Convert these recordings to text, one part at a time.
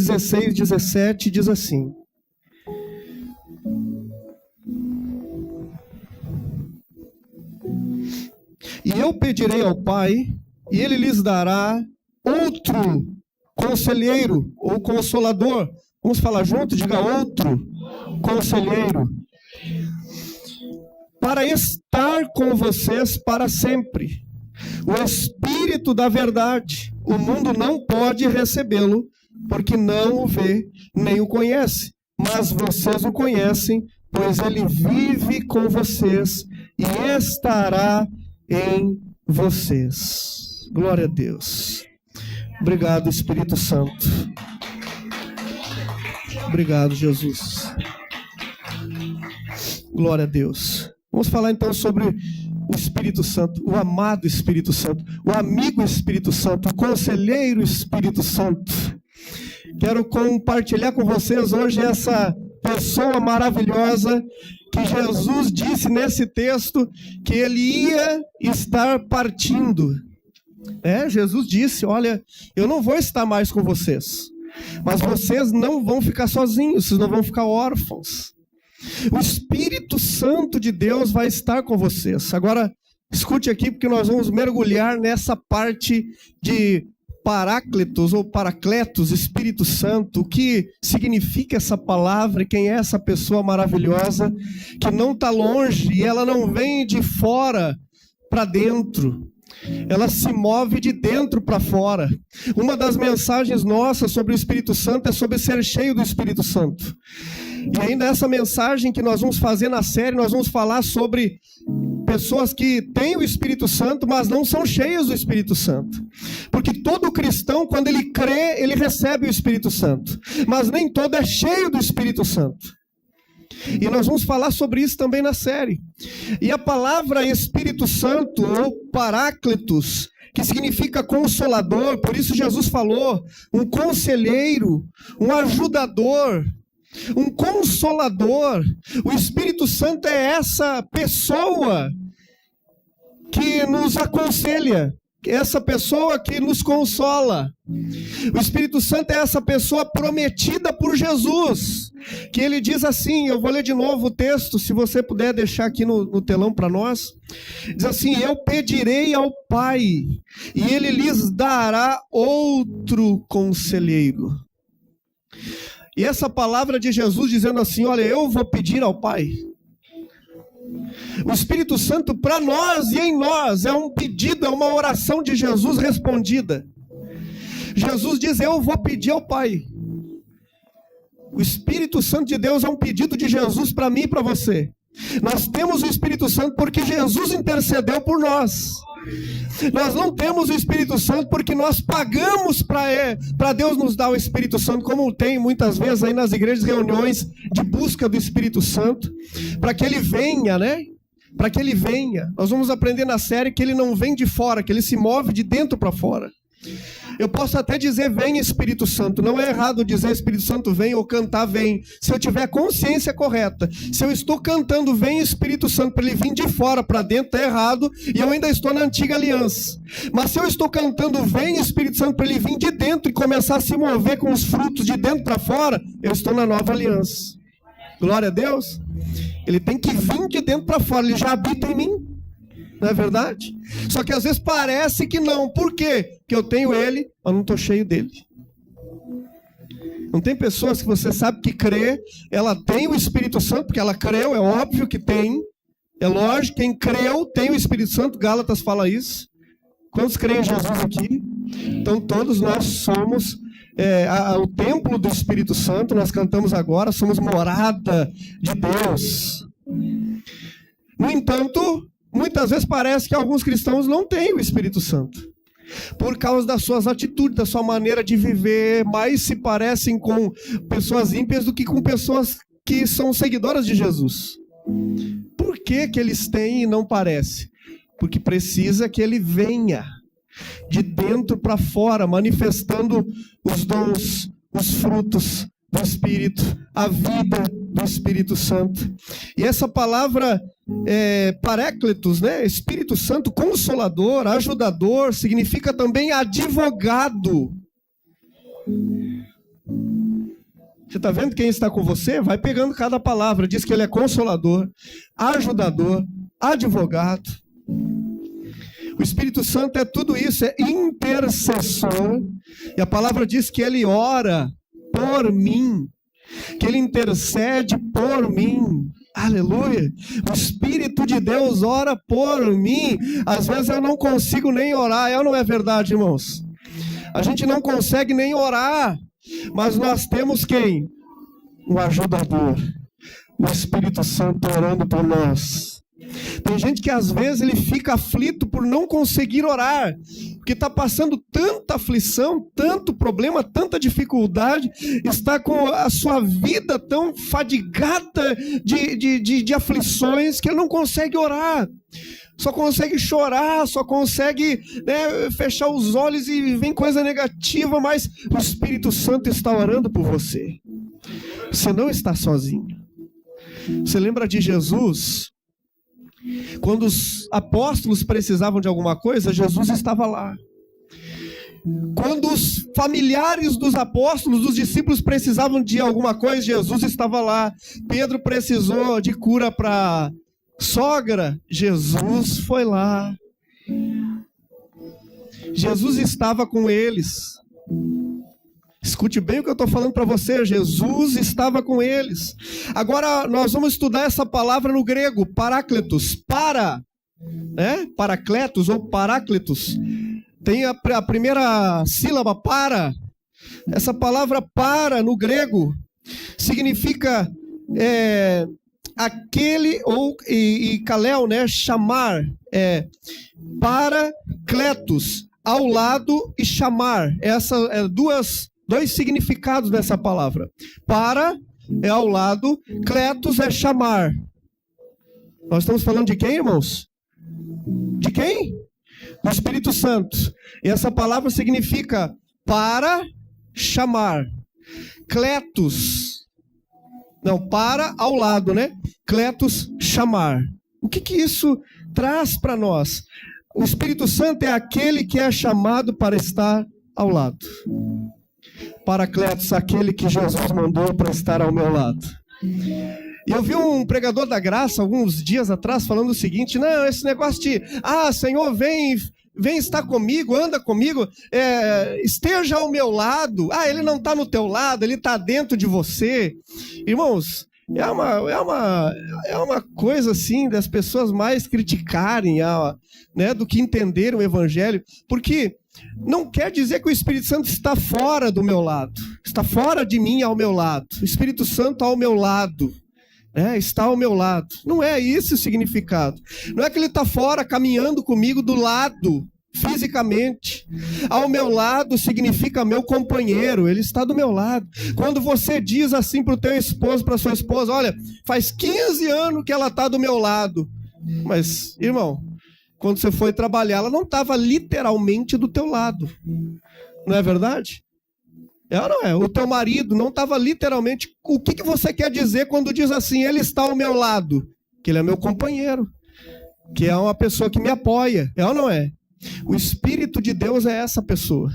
16, 17 diz assim: e eu pedirei ao Pai, e ele lhes dará outro conselheiro ou consolador. Vamos falar junto? Diga: outro conselheiro, para estar com vocês para sempre. O Espírito da verdade. O mundo não pode recebê-lo, porque não o vê nem o conhece. Mas vocês o conhecem, pois ele vive com vocês e estará em vocês. Glória a Deus. Obrigado, Espírito Santo. Obrigado, Jesus. Glória a Deus. Vamos falar então sobre o Espírito Santo, o amado Espírito Santo, o amigo Espírito Santo, o conselheiro Espírito Santo. Quero compartilhar com vocês hoje essa pessoa maravilhosa que Jesus disse nesse texto que ele ia estar partindo. Jesus disse: olha, eu não vou estar mais com vocês, mas vocês não vão ficar sozinhos, vocês não vão ficar órfãos. O Espírito Santo de Deus vai estar com vocês. Agora, escute aqui, porque nós vamos mergulhar nessa parte de Paráclitos ou Paracletos, Espírito Santo. O que significa essa palavra e quem é essa pessoa maravilhosa que não está longe e ela não vem de fora para dentro. Ela se move de dentro para fora. Uma das mensagens nossas sobre o Espírito Santo é sobre ser cheio do Espírito Santo. E ainda essa mensagem que nós vamos fazer na série, nós vamos falar sobre pessoas que têm o Espírito Santo, mas não são cheias do Espírito Santo. Porque todo cristão, quando ele crê, ele recebe o Espírito Santo. Mas nem todo é cheio do Espírito Santo. E nós vamos falar sobre isso também na série. E a palavra Espírito Santo, ou Paráclitos, que significa consolador, por isso Jesus falou, um conselheiro, um ajudador, um consolador. O Espírito Santo é essa pessoa que nos aconselha, essa pessoa que nos consola. O Espírito Santo é essa pessoa prometida por Jesus, que ele diz assim, eu vou ler de novo o texto, se você puder deixar aqui no telão para nós. Diz assim: eu pedirei ao Pai, e ele lhes dará outro conselheiro. E essa palavra de Jesus dizendo assim: olha, eu vou pedir ao Pai. O Espírito Santo para nós e em nós é um pedido, é uma oração de Jesus respondida. Jesus diz: eu vou pedir ao Pai. O Espírito Santo de Deus é um pedido de Jesus para mim e para você. Nós temos o Espírito Santo porque Jesus intercedeu por nós. Nós não temos o Espírito Santo porque nós pagamos para Deus nos dar o Espírito Santo, como tem muitas vezes aí nas igrejas reuniões de busca do Espírito Santo, para que ele venha, né? Para que ele venha. Nós vamos aprender na série que ele não vem de fora, que ele se move de dentro para fora. Eu posso até dizer vem Espírito Santo, não é errado dizer Espírito Santo vem ou cantar vem, se eu tiver consciência correta. Se eu estou cantando vem Espírito Santo para ele vir de fora para dentro, é errado, e eu ainda estou na antiga aliança. Mas se eu estou cantando vem Espírito Santo para ele vir de dentro e começar a se mover com os frutos de dentro para fora, eu estou na nova aliança. Glória a Deus. Ele tem que vir de dentro para fora, ele já habita em mim. Não é verdade? Só que às vezes parece que não. Por quê? Porque eu tenho ele, mas não estou cheio dele. Não tem pessoas que você sabe que crê, ela tem o Espírito Santo, porque ela creu, é óbvio que tem. É lógico, quem creu tem o Espírito Santo, Gálatas fala isso. Quantos creem em Jesus aqui? Então todos nós somos o templo do Espírito Santo, nós cantamos agora, somos morada de Deus. No entanto, muitas vezes parece que alguns cristãos não têm o Espírito Santo. Por causa das suas atitudes, da sua maneira de viver, mais se parecem com pessoas ímpias do que com pessoas que são seguidoras de Jesus. Por que que eles têm e não parece? Porque precisa que ele venha de dentro para fora, manifestando os dons, os frutos do Espírito, a vida do Espírito Santo. E essa palavra Paráclitos, né? Espírito Santo, consolador, ajudador, significa também advogado. Você está vendo quem está com você? Vai pegando cada palavra. Diz que ele é consolador, ajudador, advogado. O Espírito Santo é tudo isso, é intercessor. E a palavra diz que ele ora por mim, que ele intercede por mim. Aleluia! O Espírito de Deus ora por mim. Às vezes eu não consigo nem orar. É ou não é verdade, irmãos? A gente não consegue nem orar. Mas nós temos quem? Um ajudador. O Espírito Santo orando por nós. Tem gente que às vezes ele fica aflito por não conseguir orar, porque está passando tanta aflição, tanto problema, tanta dificuldade, está com a sua vida tão fadigada de aflições que ele não consegue orar. Só consegue chorar, só consegue, né, fechar os olhos e vem coisa negativa, mas o Espírito Santo está orando por você. Você não está sozinho. Você lembra de Jesus? Quando os apóstolos precisavam de alguma coisa, Jesus estava lá. Quando os familiares dos apóstolos, dos discípulos precisavam de alguma coisa, Jesus estava lá. Pedro precisou de cura para sogra, Jesus foi lá. Jesus estava com eles. Escute bem o que eu estou falando para você. Jesus estava com eles. Agora nós vamos estudar essa palavra no grego, parácletos. Paracletos ou parácletos. Tem a primeira sílaba, para. Essa palavra para no grego significa aquele, ou e kalel, né, chamar. Paracletos, ao lado, e chamar. Essa é dois significados dessa palavra. Para é ao lado, kletos é chamar. Nós estamos falando de quem, irmãos? De quem? Do Espírito Santo. E essa palavra significa para chamar. Kletos. Não, para ao lado, né? Kletos, chamar. O que isso traz para nós? O Espírito Santo é aquele que é chamado para estar ao lado. Paracletos, aquele que Jesus mandou para estar ao meu lado. E eu vi um pregador da graça alguns dias atrás falando o seguinte: não, esse negócio de Senhor, vem estar comigo, anda comigo, esteja ao meu lado. Ele não está no teu lado, ele está dentro de você. Irmãos, é uma coisa assim das pessoas mais criticarem, né, do que entenderem o Evangelho, porque não quer dizer que o Espírito Santo está fora do meu lado, está fora de mim, ao meu lado. O Espírito Santo ao meu lado, está ao meu lado. Não é esse o significado. Não é que ele está fora, caminhando comigo do lado, fisicamente. Ao meu lado significa meu companheiro, ele está do meu lado. Quando você diz assim para o teu esposo, para sua esposa: olha, faz 15 anos que ela está do meu lado. Mas, irmão, quando você foi trabalhar, ela não estava literalmente do teu lado. Não é verdade? É ou não é? O teu marido não estava literalmente. O que você quer dizer quando diz assim: ele está ao meu lado? Que ele é meu companheiro, que é uma pessoa que me apoia. É ou não é? O Espírito de Deus é essa pessoa.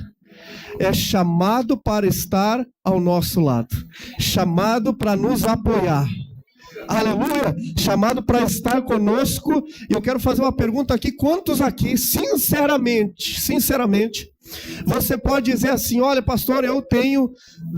É chamado para estar ao nosso lado, chamado para nos apoiar. Aleluia! Chamado para estar conosco. E eu quero fazer uma pergunta aqui: quantos aqui, sinceramente, você pode dizer assim: olha, pastor, eu tenho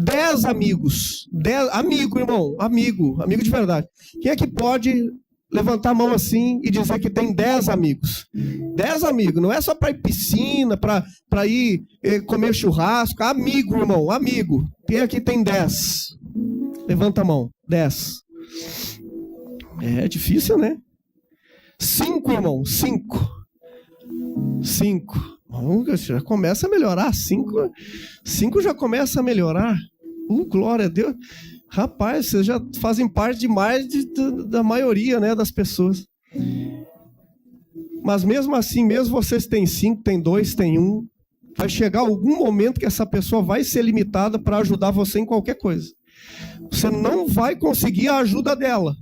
10 amigos. Amigo, irmão, amigo de verdade. Quem é que pode levantar a mão assim e dizer que tem 10 amigos? 10 amigos, não é só para ir piscina, para ir comer churrasco. Amigo, irmão, amigo. Quem aqui tem 10? Levanta a mão. 10. É difícil, né? 5, irmão, 5. 5. Já começa a melhorar. 5 já começa a melhorar. Glória a Deus. Rapaz, vocês já fazem parte de mais da maioria, né, das pessoas. Mas mesmo assim, mesmo vocês têm 5, tem 2, tem 1, vai chegar algum momento que essa pessoa vai ser limitada para ajudar você em qualquer coisa. Você não vai conseguir a ajuda dela.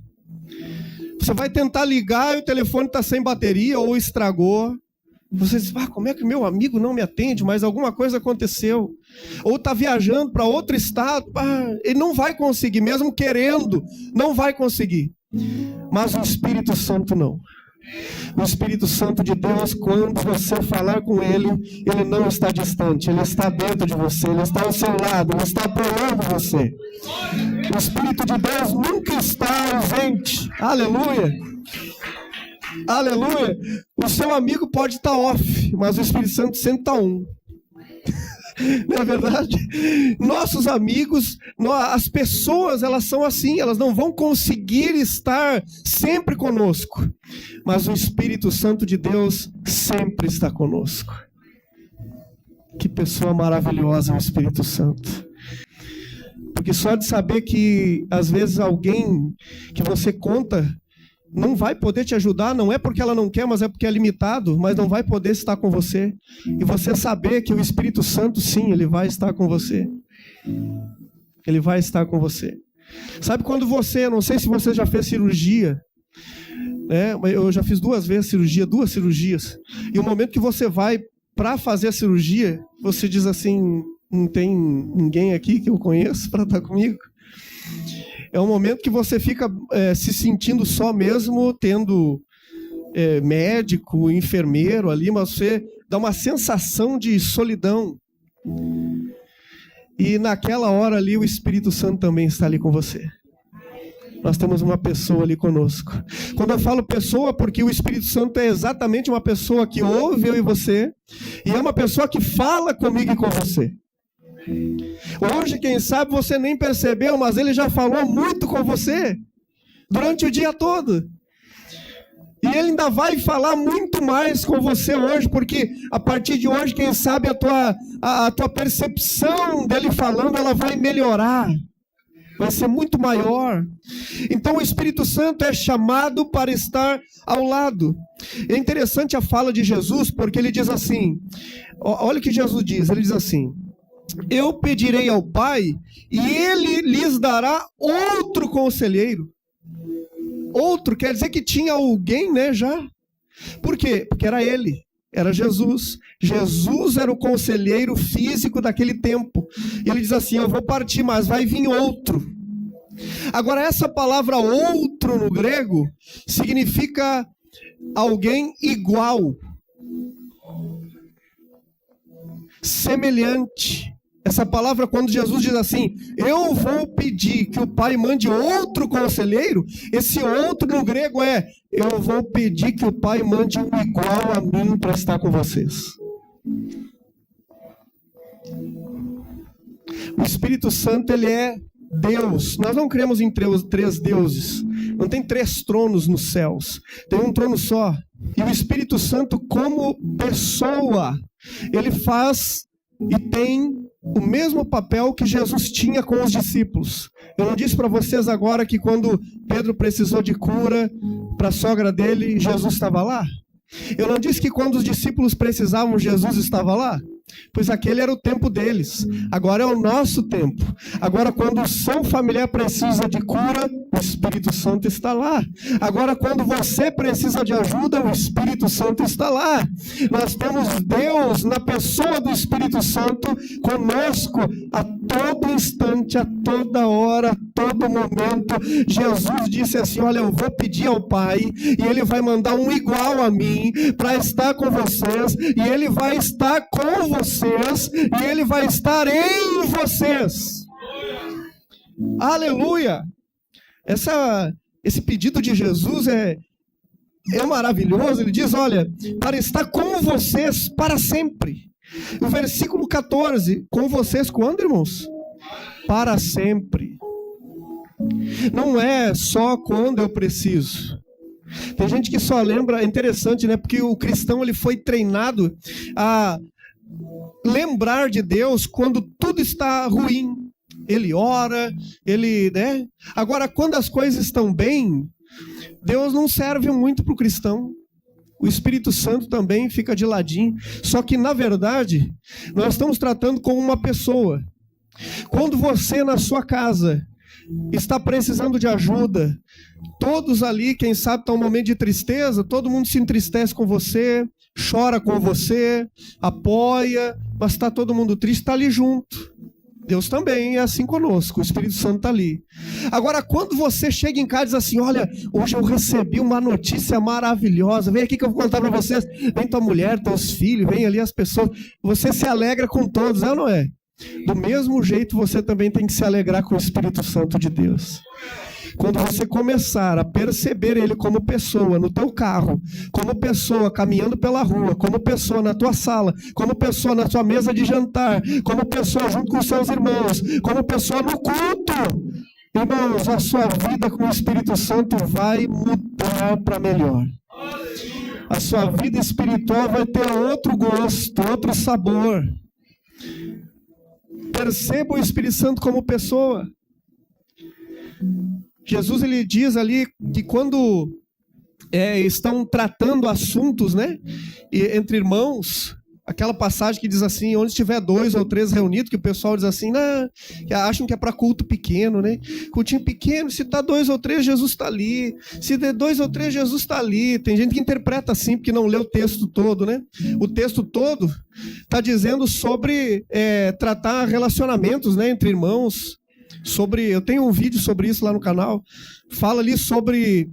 Você vai tentar ligar e o telefone está sem bateria ou estragou. Você diz, como é que meu amigo não me atende? Mas alguma coisa aconteceu. Ou está viajando para outro estado. Ele não vai conseguir, mesmo querendo, não vai conseguir. Mas o Espírito Santo não. O Espírito Santo de Deus, quando você falar com Ele, Ele não está distante, Ele está dentro de você, Ele está ao seu lado, Ele está apoiando você. O Espírito de Deus nunca está ausente. Aleluia! Aleluia! O seu amigo pode estar off, mas o Espírito Santo sempre está on. Não é verdade? Nossos amigos, as pessoas, elas são assim, elas não vão conseguir estar sempre conosco, mas o Espírito Santo de Deus sempre está conosco. Que pessoa maravilhosa o Espírito Santo. Porque só de saber que às vezes alguém que você conta não vai poder te ajudar, não é porque ela não quer, mas é porque é limitado, mas não vai poder estar com você. E você saber que o Espírito Santo, sim, ele vai estar com você. Ele vai estar com você. Sabe quando você, não sei se você já fez cirurgia, né? Eu já fiz 2 cirurgias. E o momento que você vai para fazer a cirurgia, você diz assim, não tem ninguém aqui que eu conheço para estar comigo? É um momento que você fica se sentindo só mesmo, tendo médico, enfermeiro ali, mas você dá uma sensação de solidão. E naquela hora ali o Espírito Santo também está ali com você. Nós temos uma pessoa ali conosco. Quando eu falo pessoa, porque o Espírito Santo é exatamente uma pessoa que ouve eu e você, e é uma pessoa que fala comigo e com você. Hoje, quem sabe, você nem percebeu, mas ele já falou muito com você durante o dia todo. E ele ainda vai falar muito mais com você hoje, porque a partir de hoje, quem sabe, a tua percepção dele falando, ela vai melhorar. Vai ser muito maior. Então o Espírito Santo é chamado para estar ao lado. É interessante a fala de Jesus, porque ele diz assim, olha o que Jesus diz, ele diz assim: eu pedirei ao Pai e Ele lhes dará outro conselheiro. Outro, quer dizer que tinha alguém, né, já. Por quê? Porque era Ele, era Jesus. Jesus era o conselheiro físico daquele tempo. E ele diz assim, eu vou partir, mas vai vir outro. Agora, essa palavra outro no grego significa alguém igual, semelhante. Essa palavra, quando Jesus diz assim, eu vou pedir que o Pai mande outro conselheiro, esse outro no grego é, eu vou pedir que o Pai mande um igual a mim para estar com vocês. O Espírito Santo, ele é Deus. Nós não cremos em 3 deuses. Não tem 3 tronos nos céus. Tem um trono só. E o Espírito Santo, como pessoa, ele faz e tem o mesmo papel que Jesus tinha com os discípulos. Eu não disse para vocês agora que quando Pedro precisou de cura para a sogra dele, Jesus estava lá? Eu não disse que quando os discípulos precisavam, Jesus estava lá? Pois aquele era o tempo deles. Agora é o nosso tempo. Agora, quando o seu familiar precisa de cura, o Espírito Santo está lá. Agora, quando você precisa de ajuda, o Espírito Santo está lá. Nós temos Deus na pessoa do Espírito Santo conosco a todo instante, a toda hora, a todo momento. Jesus disse assim, olha, eu vou pedir ao Pai e Ele vai mandar um igual a mim para estar com vocês, e Ele vai estar com vocês, e Ele vai estar em vocês. Aleluia! Esse pedido de Jesus é maravilhoso. Ele diz, olha, para estar com vocês para sempre. O versículo 14, com vocês quando, irmãos? Para sempre. Não é só quando eu preciso. Tem gente que só lembra, é interessante, né? Porque o cristão, ele foi treinado a lembrar de Deus quando tudo está ruim. Ele ora, né? Agora, quando as coisas estão bem, Deus não serve muito para o cristão. O Espírito Santo também fica de ladinho. Só que, na verdade, nós estamos tratando com uma pessoa. Quando você, na sua casa, está precisando de ajuda, todos ali, quem sabe, estão num momento de tristeza, todo mundo se entristece com você, chora com você, apoia, mas está todo mundo triste, está ali junto. Deus também é assim conosco, o Espírito Santo está ali. Agora, quando você chega em casa e diz assim, olha, hoje eu recebi uma notícia maravilhosa, vem aqui que eu vou contar para vocês, vem tua mulher, teus filhos, vem ali as pessoas, você se alegra com todos, é ou não é? Do mesmo jeito, você também tem que se alegrar com o Espírito Santo de Deus. Quando você começar a perceber ele como pessoa no teu carro, como pessoa caminhando pela rua, como pessoa na tua sala, como pessoa na sua mesa de jantar, como pessoa junto com seus irmãos, como pessoa no culto, irmãos, a sua vida com o Espírito Santo vai mudar para melhor. A sua vida espiritual vai ter outro gosto, outro sabor. Perceba o Espírito Santo como pessoa. Jesus, ele diz ali que quando estão tratando assuntos, né, entre irmãos, aquela passagem que diz assim, onde estiver 2 ou 3 reunidos, que o pessoal diz assim, que acham que é para culto pequeno, né? Cultinho pequeno, se está 2 ou 3, Jesus está ali. Se der 2 ou 3, Jesus está ali. Tem gente que interpreta assim, porque não lê o texto todo, né? O texto todo está dizendo sobre tratar relacionamentos, né, entre irmãos. Eu tenho um vídeo sobre isso lá no canal, fala ali sobre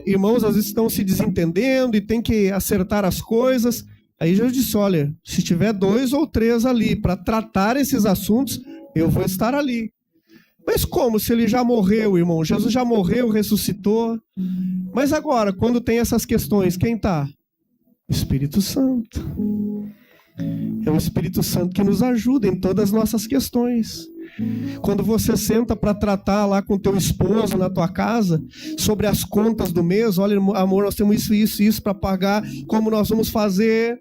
irmãos às vezes estão se desentendendo e tem que acertar as coisas. Aí Jesus disse, olha, se tiver 2 ou 3 ali para tratar esses assuntos, eu vou estar ali. Mas como? Se ele já morreu, irmão? Jesus já morreu, ressuscitou. Mas agora, quando tem essas questões, quem está? O Espírito Santo. É o Espírito Santo que nos ajuda em todas as nossas questões. Quando você senta para tratar lá com teu esposo na tua casa sobre as contas do mês, olha, amor, nós temos isso para pagar, como nós vamos fazer?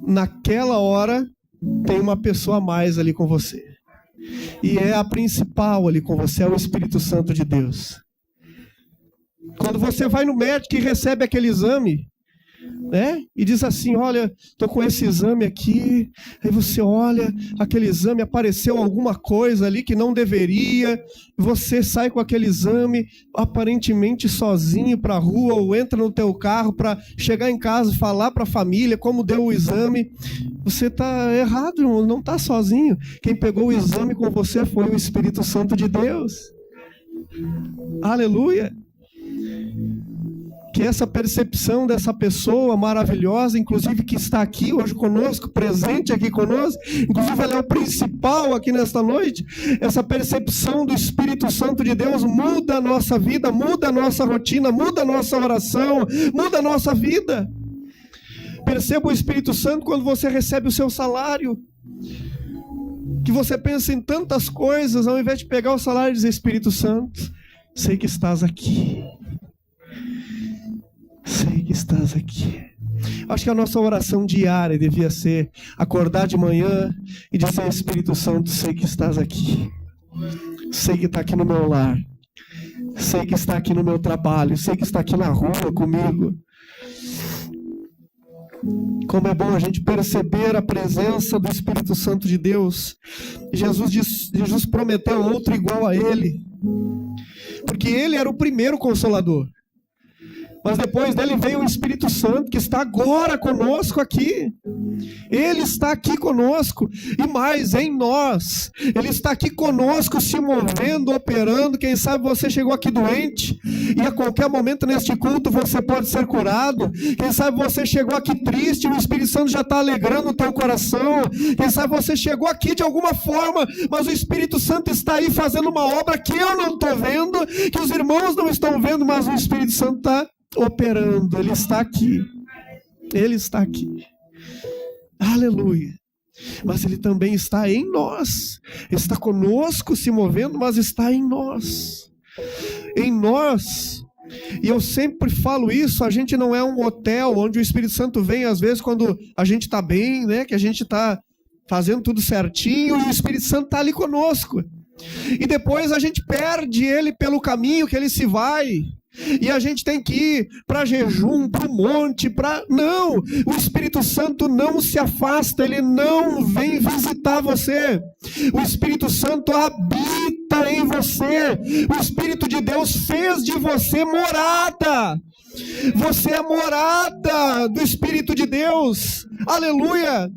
Naquela hora tem uma pessoa a mais ali com você. E é a principal ali com você, é o Espírito Santo de Deus. Quando você vai no médico e recebe aquele exame, né? E diz assim, olha, estou com esse exame aqui. Aí você olha, aquele exame, apareceu alguma coisa ali que não deveria. Você sai com aquele exame aparentemente sozinho para a rua, ou entra no teu carro para chegar em casa e falar para a família como deu o exame. Você está errado, irmão, não está sozinho. Quem pegou o exame com você foi o Espírito Santo de Deus. Aleluia! Que essa percepção dessa pessoa maravilhosa, inclusive que está aqui hoje conosco, presente aqui conosco, inclusive ela é o principal aqui nesta noite, essa percepção do Espírito Santo de Deus muda a nossa vida, muda a nossa rotina, muda a nossa oração, muda a nossa vida. Perceba o Espírito Santo quando você recebe o seu salário, que você pensa em tantas coisas, ao invés de pegar o salário e dizer, Espírito Santo, sei que estás aqui. Sei que estás aqui. Acho que a nossa oração diária devia ser acordar de manhã e dizer, Espírito Santo, sei que estás aqui. Sei que está aqui no meu lar. Sei que está aqui no meu trabalho. Sei que está aqui na rua comigo. Como é bom a gente perceber a presença do Espírito Santo de Deus. Jesus prometeu outro igual a ele. Porque ele era o primeiro consolador. Mas depois dele veio o Espírito Santo, que está agora conosco aqui. Ele está aqui conosco. E mais, em nós. Ele está aqui conosco, se movendo, operando. Quem sabe você chegou aqui doente, e a qualquer momento neste culto você pode ser curado. Quem sabe você chegou aqui triste, e o Espírito Santo já está alegrando o teu coração. Quem sabe você chegou aqui de alguma forma, mas o Espírito Santo está aí fazendo uma obra que eu não estou vendo, que os irmãos não estão vendo, mas o Espírito Santo está operando, ele está aqui. Ele está aqui. Aleluia. Mas ele também está em nós. Está conosco se movendo, mas está em nós. Em nós. E eu sempre falo isso, a gente não é um hotel onde o Espírito Santo vem às vezes quando a gente está bem, né? Que a gente está fazendo tudo certinho e o Espírito Santo está ali conosco. E depois a gente perde ele pelo caminho que ele se vai. E a gente tem que ir para jejum, para o monte, Não, o Espírito Santo não se afasta, ele não vem visitar você. O Espírito Santo habita habita em você. O Espírito de Deus fez de você morada. Você é morada do Espírito de Deus. Aleluia!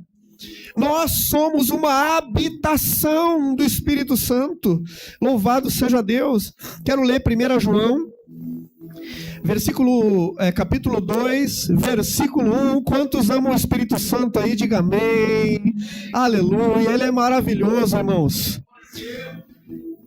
Nós somos uma habitação do Espírito Santo. Louvado seja Deus. Quero ler 1 João, capítulo 2, versículo 1. Quantos amam o Espírito Santo aí? Diga amém. Aleluia. Ele é maravilhoso, irmãos.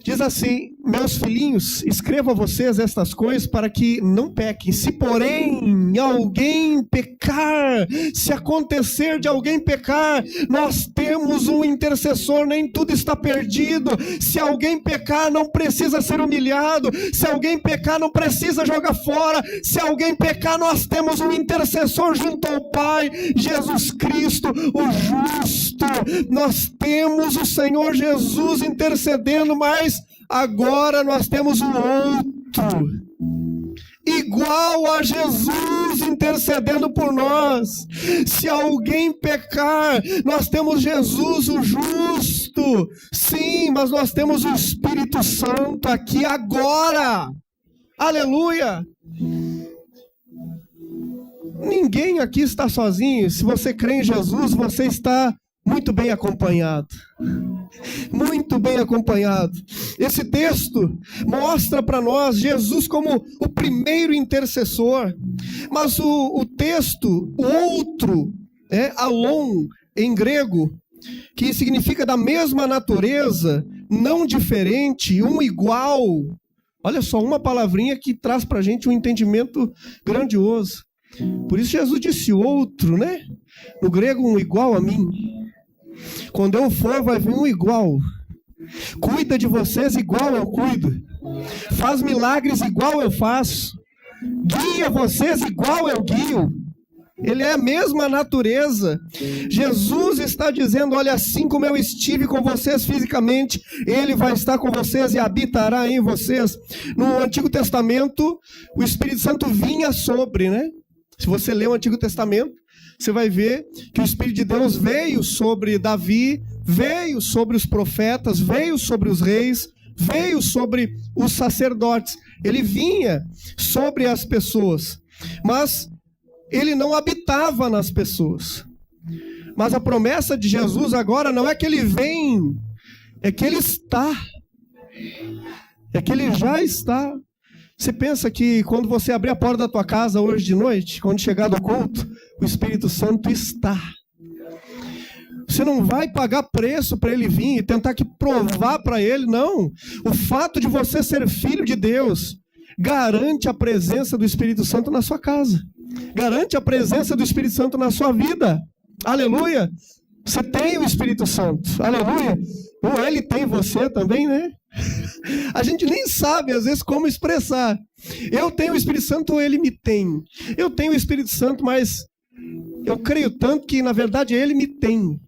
Diz assim: meus filhinhos, escrevo a vocês estas coisas para que não pequem. Se porém alguém pecar, se acontecer de alguém pecar, nós temos um intercessor, nem tudo está perdido. Se alguém pecar, não precisa ser humilhado. Se alguém pecar, não precisa jogar fora. Se alguém pecar, nós temos um intercessor junto ao Pai, Jesus Cristo, o justo. Nós temos o Senhor Jesus intercedendo, mas agora nós temos um outro, igual a Jesus intercedendo por nós. Se alguém pecar, nós temos Jesus, o justo. Sim, mas nós temos o Espírito Santo aqui agora. Aleluia! Ninguém aqui está sozinho. Se você crê em Jesus, você está muito bem acompanhado. Muito bem acompanhado. Esse texto mostra para nós Jesus como o primeiro intercessor. Mas o texto, o outro, alon, em grego, que significa da mesma natureza, não diferente, um igual. Olha só, uma palavrinha que traz para a gente um entendimento grandioso. Por isso Jesus disse outro, né? No grego, um igual a mim. Quando eu for, vai vir um igual. Cuida de vocês igual eu cuido. Faz milagres igual eu faço. Guia vocês igual eu guio. Ele é a mesma natureza. Jesus está dizendo: olha, assim como eu estive com vocês fisicamente, Ele vai estar com vocês e habitará em vocês. No Antigo Testamento, o Espírito Santo vinha sobre, né? Se você ler o Antigo Testamento, você vai ver que o Espírito de Deus veio sobre Davi, veio sobre os profetas, veio sobre os reis, veio sobre os sacerdotes. Ele vinha sobre as pessoas, mas ele não habitava nas pessoas. Mas a promessa de Jesus agora não é que ele vem, é que ele está. É que ele já está. Você pensa que quando você abrir a porta da tua casa hoje de noite, quando chegar do culto, o Espírito Santo está. Você não vai pagar preço para ele vir e tentar que provar para ele, não. O fato de você ser filho de Deus garante a presença do Espírito Santo na sua casa. Garante a presença do Espírito Santo na sua vida. Aleluia! Você tem o Espírito Santo. Aleluia! Ou ele tem você também, né? A gente nem sabe, às vezes, como expressar. Eu tenho o Espírito Santo ou ele me tem? Eu tenho o Espírito Santo, mas eu creio tanto que, na verdade, ele me tem.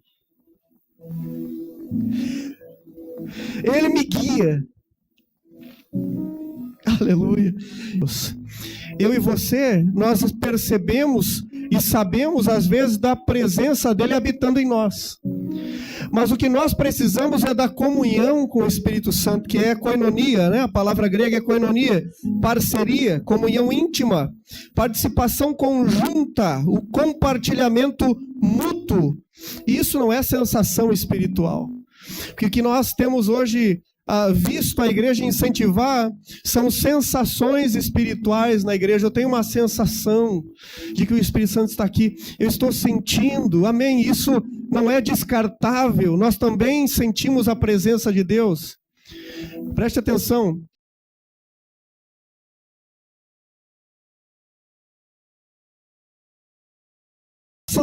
Ele me guia. Aleluia. Eu e você, nós percebemos e sabemos, às vezes, da presença dele habitando em nós. Mas o que nós precisamos é da comunhão com o Espírito Santo, que é koinonia, né? A palavra grega é koinonia, parceria, comunhão íntima, participação conjunta, o compartilhamento mútuo. Isso não é sensação espiritual. Porque o que nós temos hoje visto a igreja incentivar são sensações espirituais na igreja. Eu tenho uma sensação de que o Espírito Santo está aqui. Eu estou sentindo, amém? Isso não é descartável. Nós também sentimos a presença de Deus. Preste atenção.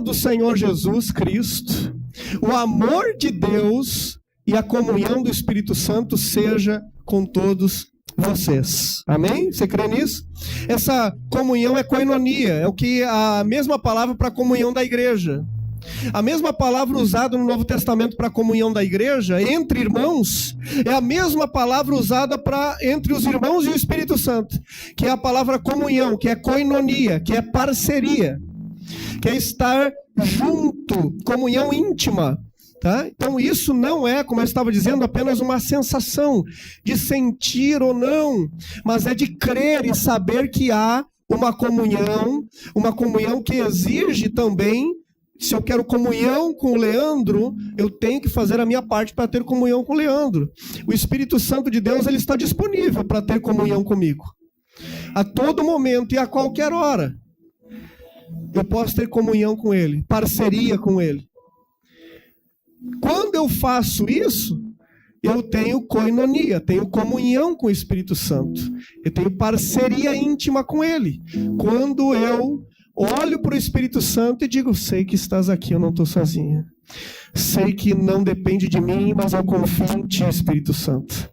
Do Senhor Jesus Cristo, o amor de Deus e a comunhão do Espírito Santo seja com todos vocês. Amém? Você crê nisso? Essa comunhão é koinonia, é o que a mesma palavra para a comunhão da igreja. A mesma palavra usada no Novo Testamento para a comunhão da igreja, entre irmãos, é a mesma palavra usada entre os irmãos e o Espírito Santo, que é a palavra comunhão, que é koinonia, que é parceria, que é estar junto, comunhão íntima, Tá? Então isso não é, como eu estava dizendo, apenas uma sensação de sentir ou não, mas é de crer e saber que há uma comunhão que exige também, se eu quero comunhão com o Leandro, eu tenho que fazer a minha parte para ter comunhão com o Leandro. O Espírito Santo de Deus, ele está disponível para ter comunhão comigo. A todo momento e a qualquer hora. Eu posso ter comunhão com ele, parceria com ele. Quando eu faço isso, eu tenho koinonia, tenho comunhão com o Espírito Santo. Eu tenho parceria íntima com ele. Quando eu olho para o Espírito Santo e digo, sei que estás aqui, eu não estou sozinha. Sei que não depende de mim, mas eu confio em ti, Espírito Santo.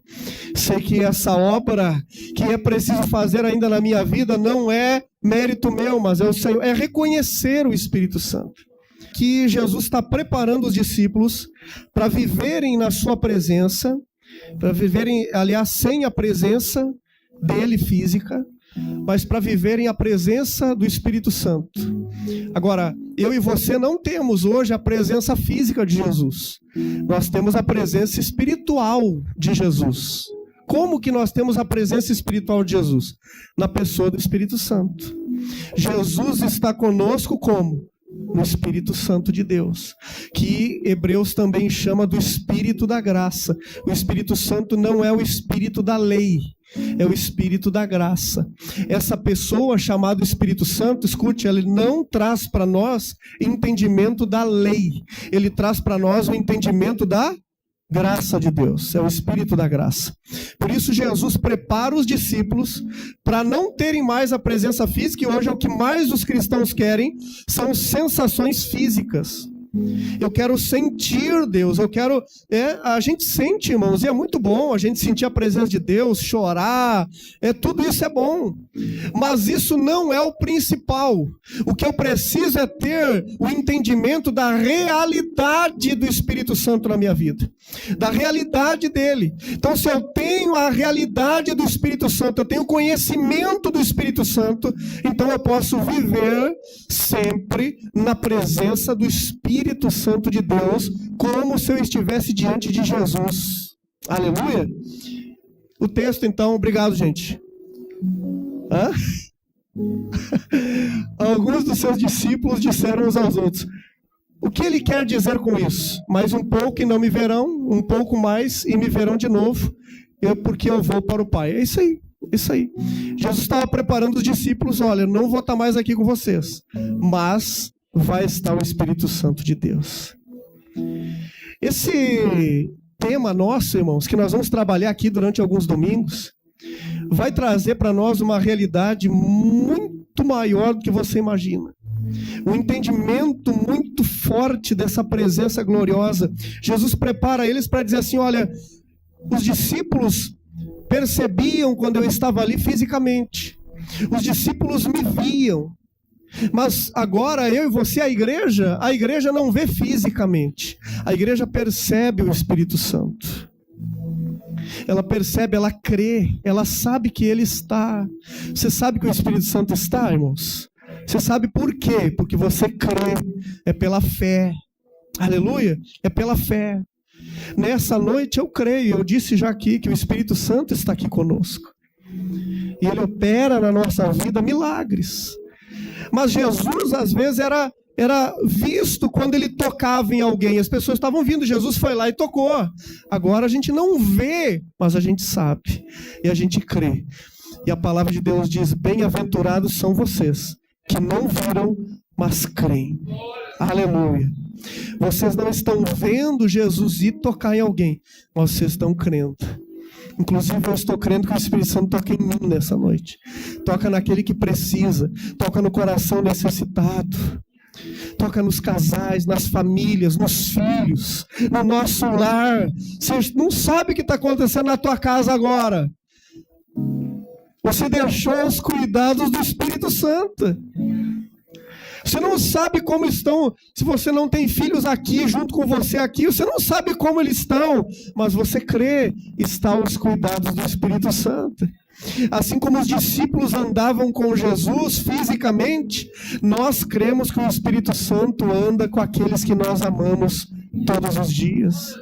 Sei que essa obra que é preciso fazer ainda na minha vida não é mérito meu, mas é o Senhor. É reconhecer o Espírito Santo. Que Jesus está preparando os discípulos para viverem na sua presença, para viverem, aliás, sem a presença dele física, mas para viverem a presença do Espírito Santo. Agora, eu e você não temos hoje a presença física de Jesus. Nós temos a presença espiritual de Jesus. Como que nós temos a presença espiritual de Jesus? Na pessoa do Espírito Santo. Jesus está conosco como? No Espírito Santo de Deus, que Hebreus também chama do Espírito da graça. O Espírito Santo não é o Espírito da lei, é o Espírito da graça. Essa pessoa chamada Espírito Santo, escute, ele não traz para nós entendimento da lei, ele traz para nós o entendimento da graça de Deus, é o Espírito da graça. Por isso Jesus prepara os discípulos para não terem mais a presença física, e hoje é o que mais os cristãos querem, são sensações físicas. Eu quero sentir Deus, a gente sente, irmãos, e é muito bom a gente sentir a presença de Deus, chorar, tudo isso é bom, mas isso não é o principal. O que eu preciso é ter o entendimento da realidade do Espírito Santo na minha vida, da realidade dele. Então, se eu tenho a realidade do Espírito Santo, eu tenho conhecimento do Espírito Santo, então eu posso viver sempre na presença do Espírito Santo de Deus, como se eu estivesse diante de Jesus. Aleluia! O texto, então, obrigado, gente. Alguns dos seus discípulos disseram uns aos outros: o que ele quer dizer com isso? Mais um pouco e não me verão, um pouco mais e me verão de novo, porque eu vou para o Pai. É isso aí. Isso aí. Jesus estava preparando os discípulos, olha, não vou estar mais aqui com vocês, mas vai estar o Espírito Santo de Deus. Esse tema nosso, irmãos, que nós vamos trabalhar aqui durante alguns domingos, vai trazer para nós uma realidade muito maior do que você imagina. Um entendimento muito forte dessa presença gloriosa. Jesus prepara eles para dizer assim, olha, os discípulos percebiam quando eu estava ali fisicamente. Os discípulos me viam. Mas agora eu e você, a igreja não vê fisicamente. A igreja percebe o Espírito Santo. Ela percebe, ela crê, ela sabe que ele está. Você sabe que o Espírito Santo está, irmãos? Você sabe por quê? Porque você crê, é pela fé. Aleluia, é pela fé. Nessa noite eu creio, eu disse já aqui que o Espírito Santo está aqui conosco. E ele opera na nossa vida milagres. Mas Jesus, às vezes, era visto quando ele tocava em alguém. As pessoas estavam vindo, Jesus foi lá e tocou. Agora a gente não vê, mas a gente sabe. E a gente crê. E a palavra de Deus diz, bem-aventurados são vocês, que não viram, mas creem. Aleluia. Vocês não estão vendo Jesus ir tocar em alguém, mas vocês estão crendo. Inclusive eu estou crendo que o Espírito Santo toca em mim nessa noite. Toca naquele que precisa. Toca no coração necessitado. Toca nos casais, nas famílias, nos filhos, no nosso lar. Você não sabe o que está acontecendo na tua casa agora. Você deixou os cuidados do Espírito Santo. Você não sabe como estão, se você não tem filhos aqui, junto com você aqui, você não sabe como eles estão, mas você crê, está aos cuidados do Espírito Santo. Assim como os discípulos andavam com Jesus fisicamente, nós cremos que o Espírito Santo anda com aqueles que nós amamos todos os dias.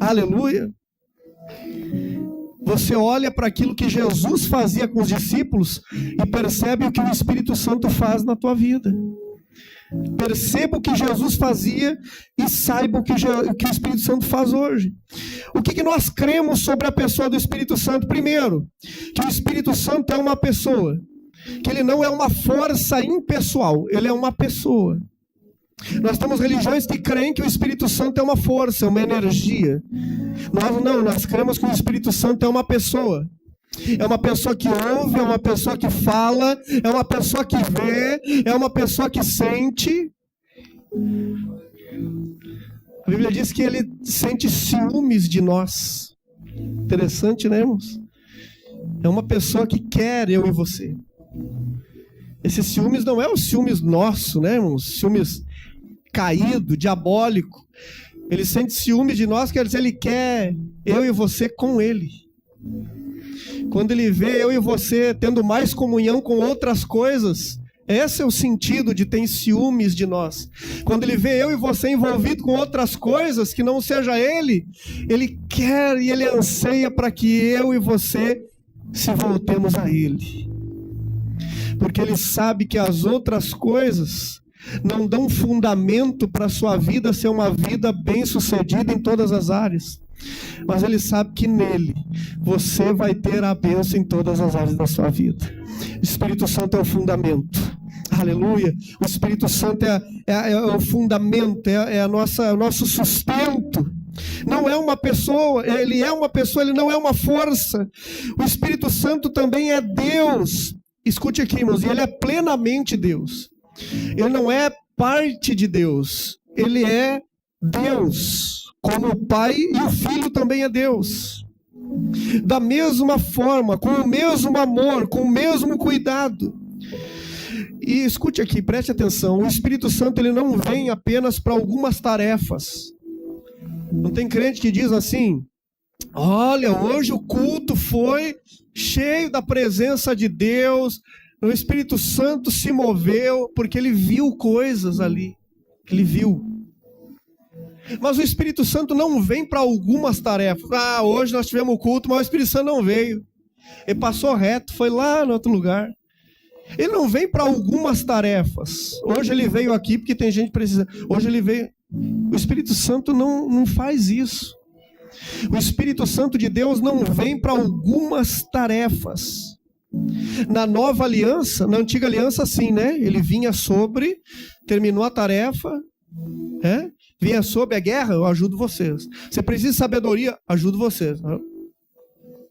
Aleluia! Você olha para aquilo que Jesus fazia com os discípulos e percebe o que o Espírito Santo faz na tua vida. Perceba o que Jesus fazia e saiba o que o Espírito Santo faz hoje. O que nós cremos sobre a pessoa do Espírito Santo? Primeiro, que o Espírito Santo é uma pessoa, que ele não é uma força impessoal, ele é uma pessoa. Nós temos religiões que creem que o Espírito Santo é uma força, uma energia. Nós cremos que o Espírito Santo é uma pessoa. É uma pessoa que ouve, é uma pessoa que fala, é uma pessoa que vê, é uma pessoa que sente. A Bíblia diz que ele sente ciúmes de nós. Interessante, né, irmãos? É uma pessoa que quer eu e você. Esses ciúmes não é o ciúmes nosso, né, irmãos? Ciúmes caído, diabólico. Ele sente ciúmes de nós, quer dizer, ele quer eu e você com ele. Quando ele vê eu e você tendo mais comunhão com outras coisas, esse é o sentido de ter ciúmes de nós. Quando ele vê eu e você envolvido com outras coisas que não seja ele, ele quer e ele anseia para que eu e você se voltemos a ele. Porque ele sabe que as outras coisas não dão fundamento para a sua vida ser uma vida bem-sucedida em todas as áreas. Mas ele sabe que nele você vai ter a bênção em todas as áreas da sua vida. O Espírito Santo é o fundamento. Aleluia. O Espírito Santo é o fundamento, é o nosso sustento. Não é uma pessoa, ele é uma pessoa, ele não é uma força. O Espírito Santo também é Deus. Escute aqui, irmãos, ele é plenamente Deus. Ele não é parte de Deus, ele é Deus. Como o Pai e o Filho também é Deus. Da mesma forma, com o mesmo amor, com o mesmo cuidado. E escute aqui, preste atenção, o Espírito Santo ele não vem apenas para algumas tarefas. Não tem crente que diz assim: olha, hoje o culto foi cheio da presença de Deus, o Espírito Santo se moveu, porque ele viu coisas ali, ele viu. Mas o Espírito Santo não vem para algumas tarefas. Hoje nós tivemos o culto, mas o Espírito Santo não veio. Ele passou reto, foi lá no outro lugar. Ele não vem para algumas tarefas. Hoje ele veio aqui porque tem gente precisando. Hoje ele veio. O Espírito Santo não faz isso. O Espírito Santo de Deus não vem para algumas tarefas. Na nova aliança, na antiga aliança sim, né? Ele vinha sobre, terminou a tarefa, vinha sobre a guerra, eu ajudo vocês. Você precisa de sabedoria, ajudo vocês.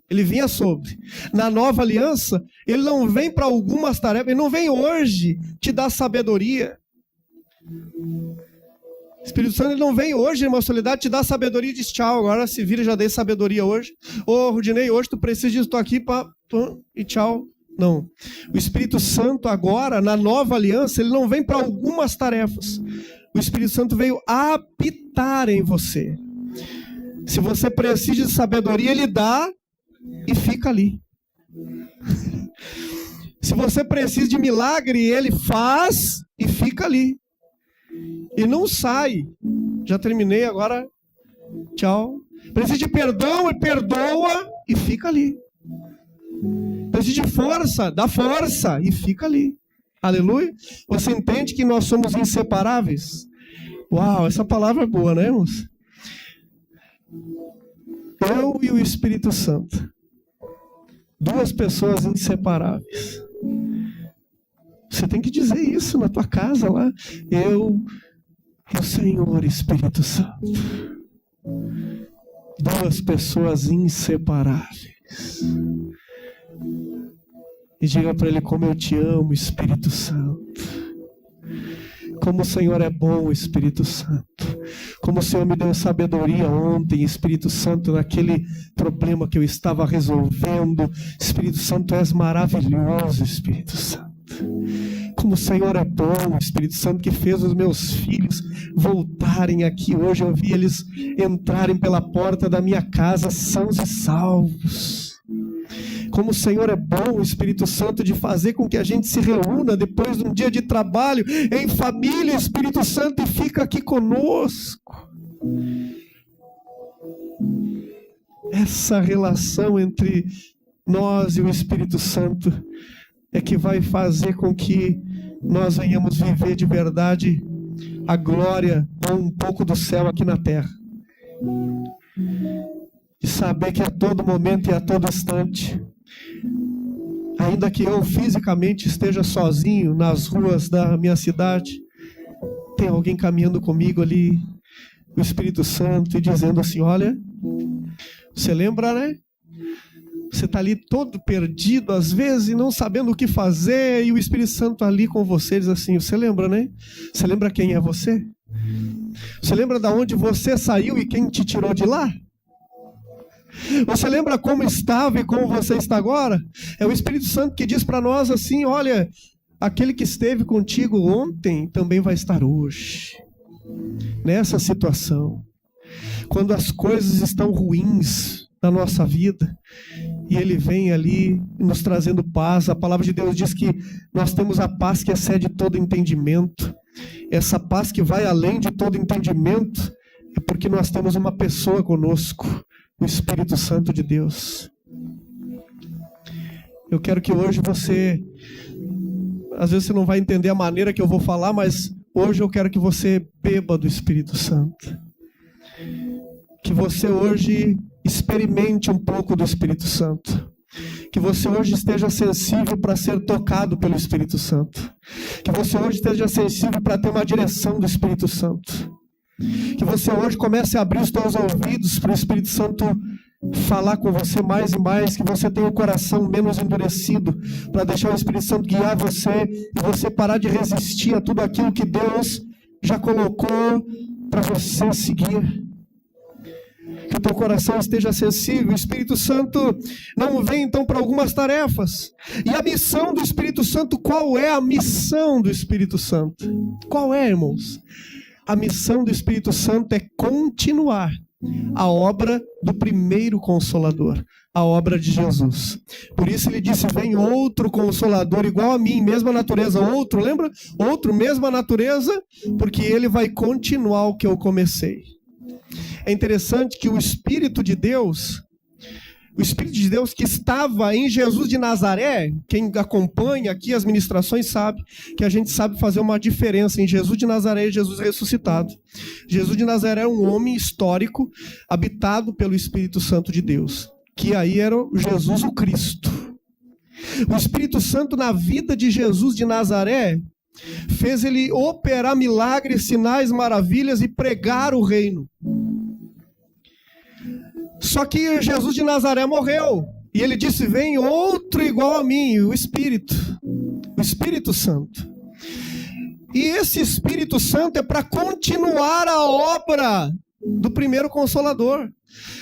Ele vinha sobre. Na nova aliança, ele não vem para algumas tarefas, ele não vem hoje te dar sabedoria. O Espírito Santo ele não vem hoje, irmão Soledade, te dar sabedoria e diz tchau, agora se vira, já dei sabedoria hoje. Ô Rudinei, hoje tu precisa disso, estou aqui e tchau. Não. O Espírito Santo agora, na nova aliança, ele não vem para algumas tarefas. O Espírito Santo veio habitar em você. Se você precisa de sabedoria, ele dá e fica ali. Se você precisa de milagre, ele faz e fica ali. E não sai. Já terminei, agora tchau. Precisa de perdão, ele perdoa e fica ali. Precisa de força, dá força e fica ali. Aleluia. Você entende que nós somos inseparáveis? Uau, essa palavra é boa, né, irmãos? Eu e o Espírito Santo. Duas pessoas inseparáveis. Você tem que dizer isso na tua casa lá. Eu e o Senhor Espírito Santo. Duas pessoas inseparáveis. E diga para ele como eu te amo, Espírito Santo. Como o Senhor é bom, Espírito Santo. Como o Senhor me deu sabedoria ontem, Espírito Santo, naquele problema que eu estava resolvendo. Espírito Santo, és maravilhoso, Espírito Santo. Como o Senhor é bom, Espírito Santo, que fez os meus filhos voltarem aqui. Hoje eu vi eles entrarem pela porta da minha casa sãos e salvos. Como o Senhor é bom, Espírito Santo, de fazer com que a gente se reúna depois de um dia de trabalho, em família, Espírito Santo, e fica aqui conosco. Essa relação entre nós e o Espírito Santo é que vai fazer com que nós venhamos viver de verdade a glória ou um pouco do céu aqui na terra. E saber que a todo momento e a todo instante, ainda que eu fisicamente esteja sozinho nas ruas da minha cidade, tem alguém caminhando comigo ali, o Espírito Santo, e dizendo assim: olha, você lembra, né? Você está ali todo perdido, às vezes, não sabendo o que fazer, e o Espírito Santo ali com você diz assim: você lembra, né? Você lembra quem é você? Você lembra de onde você saiu e quem te tirou de lá? Você lembra como estava e como você está agora? É o Espírito Santo que diz para nós assim: olha, aquele que esteve contigo ontem também vai estar hoje. Nessa situação, quando as coisas estão ruins na nossa vida, e Ele vem ali nos trazendo paz. A palavra de Deus diz que nós temos a paz que excede todo entendimento. Essa paz que vai além de todo entendimento é porque nós temos uma pessoa conosco, o Espírito Santo de Deus. Eu quero que hoje você, às vezes você não vai entender a maneira que eu vou falar, mas hoje eu quero que você beba do Espírito Santo. Que você hoje experimente um pouco do Espírito Santo. Que você hoje esteja sensível para ser tocado pelo Espírito Santo. Que você hoje esteja sensível para ter uma direção do Espírito Santo. Que você hoje comece a abrir os seus ouvidos para o Espírito Santo falar com você mais e mais. Que você tenha o coração menos endurecido, para deixar o Espírito Santo guiar você e você parar de resistir a tudo aquilo que Deus já colocou para você seguir. Que o teu coração esteja sensível. O Espírito Santo não vem então para algumas tarefas. E a missão do Espírito Santo, qual é a missão do Espírito Santo? Qual é, irmãos? A missão do Espírito Santo é continuar a obra do primeiro Consolador, a obra de Jesus. Por isso ele disse: vem outro Consolador igual a mim, mesma natureza. Outro, lembra? Outro, mesma natureza, porque ele vai continuar o que eu comecei. É interessante que o Espírito de Deus que estava em Jesus de Nazaré, quem acompanha aqui as ministrações sabe que a gente sabe fazer uma diferença em Jesus de Nazaré e Jesus ressuscitado. Jesus de Nazaré é um homem histórico, habitado pelo Espírito Santo de Deus, que aí era Jesus o Cristo. O Espírito Santo na vida de Jesus de Nazaré fez ele operar milagres, sinais, maravilhas e pregar o reino. Só que Jesus de Nazaré morreu. E ele disse: vem outro igual a mim, o Espírito Santo. E esse Espírito Santo é para continuar a obra do primeiro Consolador.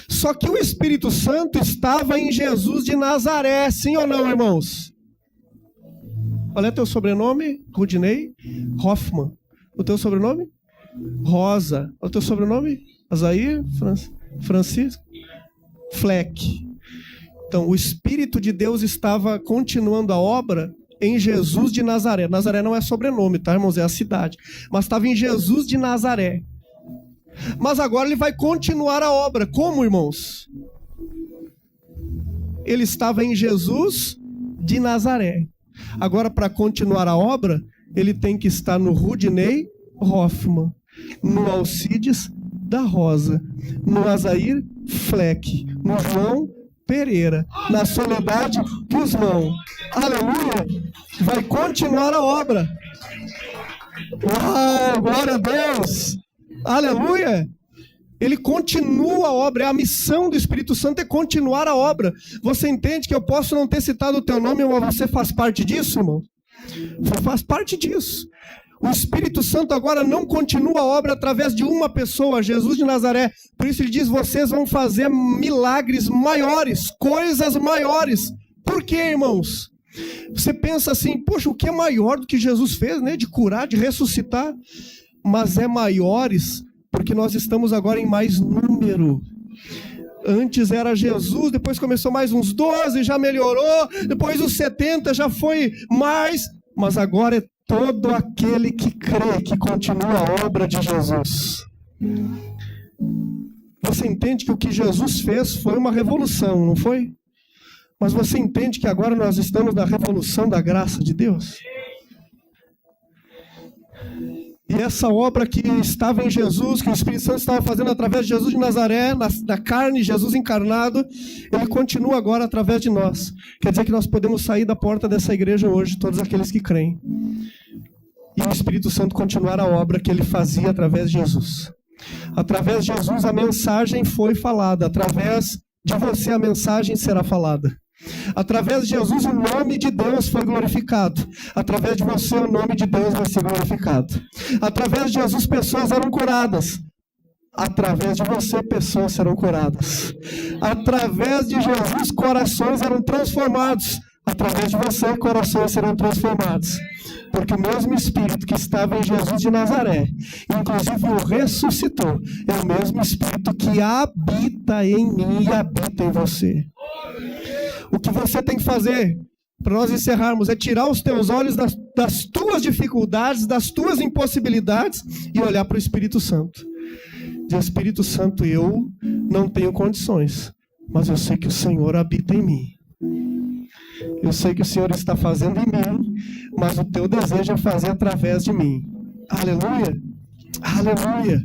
Só que o Espírito Santo estava em Jesus de Nazaré, sim ou não, irmãos? Qual é teu sobrenome? Rudinei? Hoffman. O teu sobrenome? Rosa. O teu sobrenome? Azair? Francisco? Fleck. Então, o Espírito de Deus estava continuando a obra em Jesus de Nazaré. Nazaré não é sobrenome, tá, irmãos? É a cidade. Mas estava em Jesus de Nazaré. Mas agora ele vai continuar a obra. Como, irmãos? Ele estava em Jesus de Nazaré. Agora, para continuar a obra, ele tem que estar no Rudinei Hoffman, no Alcides da Rosa, no Azair Fleck, no João Pereira, na Soledade Guzmão. Aleluia! Vai continuar a obra. Uau, glória a Deus! Aleluia! Ele continua a obra, a missão do Espírito Santo é continuar a obra. Você entende que eu posso não ter citado o teu nome, mas você faz parte disso, irmão? Você faz parte disso. O Espírito Santo agora não continua a obra através de uma pessoa, Jesus de Nazaré. Por isso ele diz: vocês vão fazer milagres maiores, coisas maiores. Por quê, irmãos? Você pensa assim: poxa, o que é maior do que Jesus fez, né? De curar, de ressuscitar. Mas é maiores porque nós estamos agora em mais número. Antes era Jesus, depois começou mais uns 12, já melhorou. Depois os 70 já foi mais. Mas agora é todo aquele que crê, que continua a obra de Jesus. Você entende que o que Jesus fez foi uma revolução, não foi? Mas você entende que agora nós estamos na revolução da graça de Deus? E essa obra que estava em Jesus, que o Espírito Santo estava fazendo através de Jesus de Nazaré, na carne, Jesus encarnado, ele continua agora através de nós. Quer dizer que nós podemos sair da porta dessa igreja hoje, todos aqueles que creem. E o Espírito Santo continuar a obra que ele fazia através de Jesus. Através de Jesus a mensagem foi falada. Através de você a mensagem será falada. Através de Jesus o nome de Deus foi glorificado. Através de você o nome de Deus vai ser glorificado. Através de Jesus pessoas eram curadas. Através de você pessoas serão curadas. Através de Jesus corações eram transformados. Através de você corações serão transformados. Porque o mesmo Espírito que estava em Jesus de Nazaré, inclusive o ressuscitou, é o mesmo Espírito que habita em mim e habita em você. O que você tem que fazer, para nós encerrarmos, é tirar os teus olhos das tuas dificuldades, das tuas impossibilidades e olhar para o Espírito Santo. Dizer, Espírito Santo, eu não tenho condições, mas eu sei que o Senhor habita em mim. Eu sei que o Senhor está fazendo em mim, mas o teu desejo é fazer através de mim. Aleluia! Aleluia!